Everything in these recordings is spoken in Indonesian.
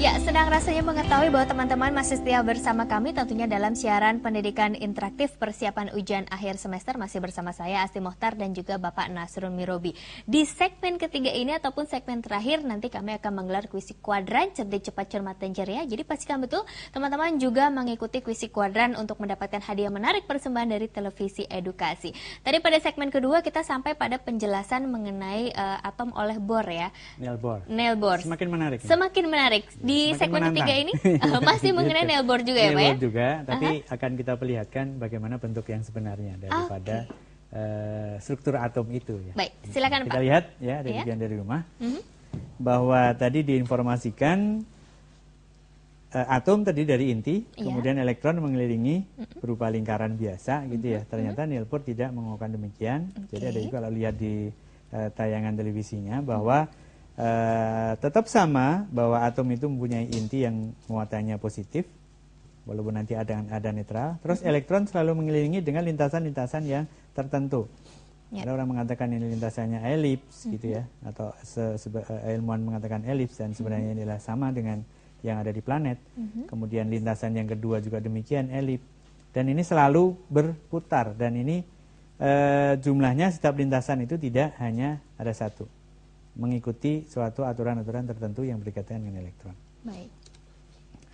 Ya, senang rasanya mengetahui bahwa teman-teman masih setia bersama kami tentunya dalam siaran pendidikan interaktif persiapan ujian akhir semester. Masih bersama saya Asti Mohtar dan juga Bapak Nasrun Mirobi. Di segmen ketiga ini ataupun segmen terakhir nanti kami akan menggelar kuisi kuadran cerdik cepat cermat dan ceria. Jadi pastikan betul teman-teman juga mengikuti kuisi kuadran untuk mendapatkan hadiah menarik persembahan dari televisi edukasi. Tadi pada segmen kedua kita sampai pada penjelasan mengenai atom oleh Bohr ya. Neil Bohr. Neil Bohr. Semakin menarik. Semakin menarik. Di semakin segmen menantang. ketiga ini masih mengenai Neil Bohr juga ya Pak ya? Neil Bohr juga, tapi akan kita perlihatkan bagaimana bentuk yang sebenarnya daripada struktur atom itu ya. Baik, silakan kita Pak. lihat ya dari bagian dari rumah bahwa tadi diinformasikan atom tadi dari inti, kemudian elektron mengelilingi berupa lingkaran biasa gitu ya. Ternyata Neil Bohr tidak mengungkapkan demikian. Jadi ada juga kalau lihat di tayangan televisinya bahwa tetap sama bahwa atom itu mempunyai inti yang muatannya positif walaupun nanti ada netral. Terus elektron selalu mengelilingi dengan lintasan-lintasan yang tertentu. Ada orang mengatakan ini lintasannya elips gitu ya, atau ilmuwan mengatakan elips dan sebenarnya inilah sama dengan yang ada di planet. Kemudian lintasan yang kedua juga demikian elips. Dan ini selalu berputar dan ini jumlahnya setiap lintasan itu tidak hanya ada satu, mengikuti suatu aturan-aturan tertentu yang berkaitan dengan elektron. Baik.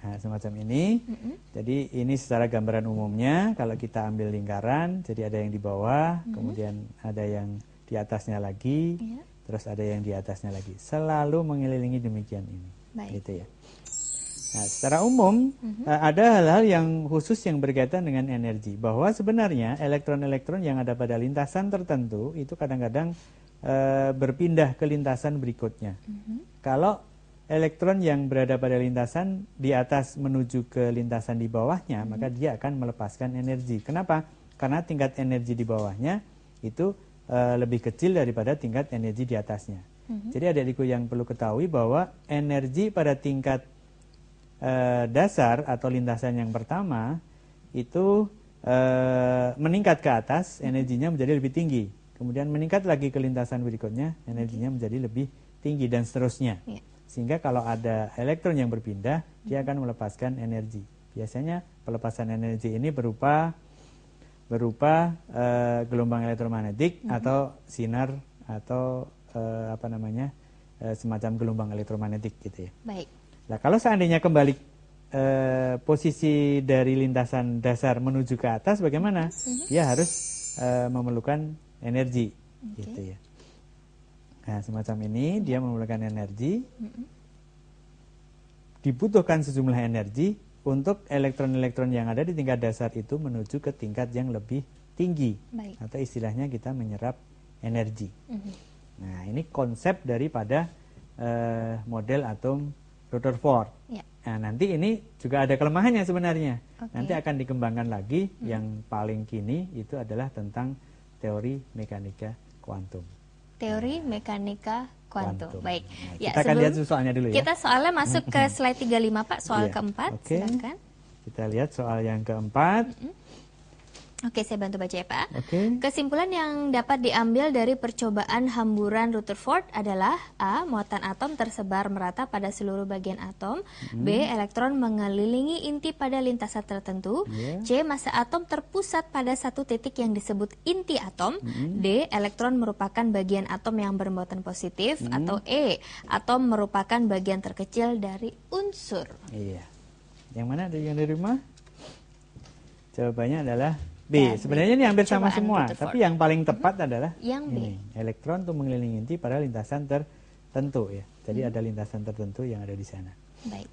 Nah, semacam ini. Jadi ini secara gambaran umumnya kalau kita ambil lingkaran, jadi ada yang di bawah, kemudian ada yang di atasnya lagi, terus ada yang di atasnya lagi. Selalu mengelilingi demikian ini. Baik. Gitu ya. Nah, secara umum ada hal-hal yang khusus yang berkaitan dengan energi. Bahwa sebenarnya elektron-elektron yang ada pada lintasan tertentu itu kadang-kadang berpindah ke lintasan berikutnya. Kalau elektron yang berada pada lintasan di atas menuju ke lintasan di bawahnya, maka dia akan melepaskan energi. Kenapa? Karena tingkat energi di bawahnya itu lebih kecil daripada tingkat energi di atasnya. Jadi adik-adikku yang perlu ketahui bahwa energi pada tingkat dasar atau lintasan yang pertama itu meningkat ke atas, energinya menjadi lebih tinggi. Kemudian meningkat lagi ke lintasan berikutnya, energinya menjadi lebih tinggi dan seterusnya. Sehingga kalau ada elektron yang berpindah, dia akan melepaskan energi. Biasanya pelepasan energi ini berupa gelombang elektromagnetik atau sinar atau semacam gelombang elektromagnetik gitu ya. Baik. Nah, kalau seandainya kembali posisi dari lintasan dasar menuju ke atas, bagaimana? Dia harus memerlukan energi, gitu ya. Nah, semacam ini dia memerlukan energi. Dibutuhkan sejumlah energi untuk elektron-elektron yang ada di tingkat dasar itu menuju ke tingkat yang lebih tinggi. Baik. Atau istilahnya kita menyerap energi. Nah, ini konsep daripada model atom Rutherford. Nah, nanti ini juga ada kelemahannya sebenarnya. Nanti akan dikembangkan lagi. Yang paling kini itu adalah tentang teori mekanika kuantum. Teori mekanika kuantum. Baik. Nah, kita akan lihat soalnya dulu ya. Kita soalnya masuk ke slide 35 Pak, soal keempat. Silakan. Kita lihat soal yang keempat. Oke, saya bantu baca ya Pak. Kesimpulan yang dapat diambil dari percobaan hamburan Rutherford adalah A. Muatan atom tersebar merata pada seluruh bagian atom. B. Elektron mengelilingi inti pada lintasan tertentu. C. Massa atom terpusat pada satu titik yang disebut inti atom. D. Elektron merupakan bagian atom yang bermuatan positif. Atau E. Atom merupakan bagian terkecil dari unsur. Iya. Yang mana yang dari rumah? Jawabannya adalah B. Sebenarnya ini hampir sama semua, tapi yang paling tepat adalah yang B. Ini. Elektron itu mengelilingi inti pada lintasan tertentu ya. Jadi ada lintasan tertentu yang ada di sana. Baik.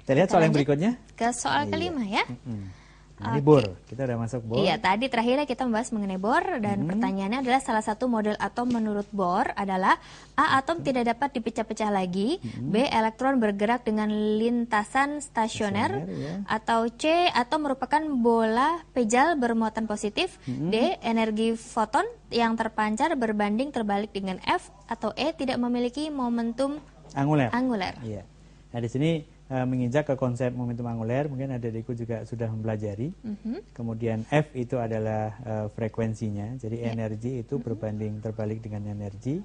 Kita lihat soal yang berikutnya. Ke soal kelima ya. Ini Bohr. Kita udah masuk Bohr. Iya, tadi terakhirnya kita membahas mengenai Bohr dan pertanyaannya adalah salah satu model atom menurut Bohr adalah A. Atom tidak dapat dipecah-pecah lagi. B. Elektron bergerak dengan lintasan stasioner. Atau C. Atom merupakan bola pejal bermuatan positif. D. Energi foton yang terpancar berbanding terbalik dengan F. Atau E. Tidak memiliki momentum anguler. Iya. Nah, di sini menginjak ke konsep momentum anguler, mungkin adikku juga sudah mempelajari. Kemudian F itu adalah frekuensinya, jadi energi itu berbanding terbalik dengan energi.